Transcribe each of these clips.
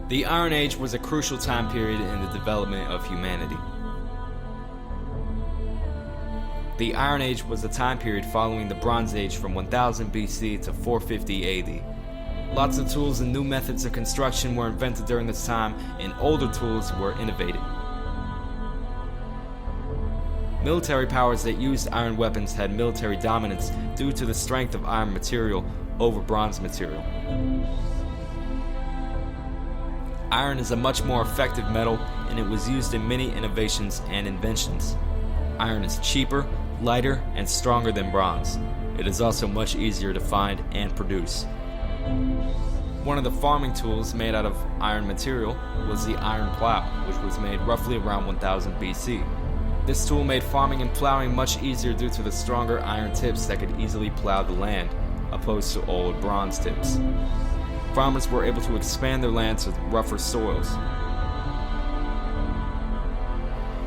The Iron Age was a crucial time period in the development of humanity. The Iron Age was the time period following the Bronze Age from 1000 BC to 450 AD. Lots of tools and new methods of construction were invented during this time, and older tools were innovated. Military powers that used iron weapons had military dominance due to the strength of iron material over bronze material. Iron is a much more effective metal, and it was used in many innovations and inventions. Iron is cheaper, lighter, and stronger than bronze. It is also much easier to find and produce. One of the farming tools made out of iron material was the iron plow, which was made roughly around 1000 BC. This tool made farming and plowing much easier due to the stronger iron tips that could easily plow the land, opposed to old bronze tips. Farmers were able to expand their lands with rougher soils.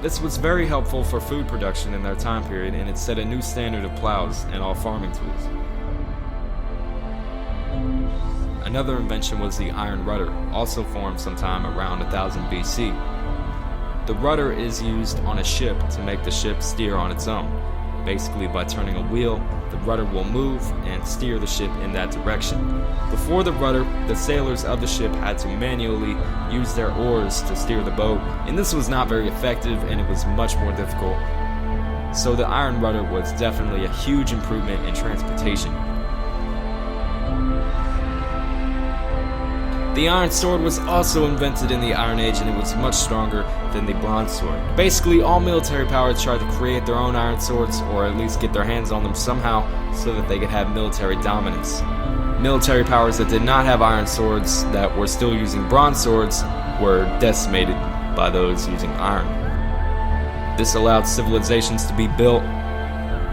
This was very helpful for food production in their time period, and it set a new standard of plows and all farming tools. Another invention was the iron rudder, also formed sometime around 1000 BC. The rudder is used on a ship to make the ship steer on its own. Basically, by turning a wheel, the rudder will move and steer the ship in that direction. Before the rudder, the sailors of the ship had to manually use their oars to steer the boat, and this was not very effective and it was much more difficult. So the iron rudder was definitely a huge improvement in transportation. The iron sword was also invented in the Iron Age, and it was much stronger than the bronze sword. Basically, all military powers tried to create their own iron swords, or at least get their hands on them somehow, so that they could have military dominance. Military powers that did not have iron swords, that were still using bronze swords, were decimated by those using iron. This allowed civilizations to be built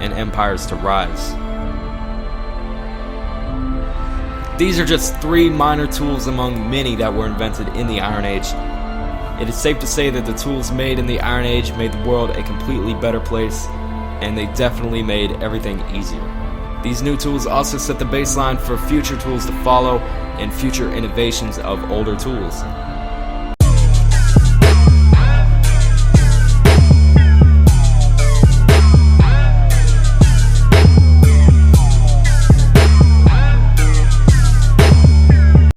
and empires to rise. These are just 3 minor tools among many that were invented in the Iron Age. It is safe to say that the tools made in the Iron Age made the world a completely better place, and they definitely made everything easier. These new tools also set the baseline for future tools to follow and future innovations of older tools.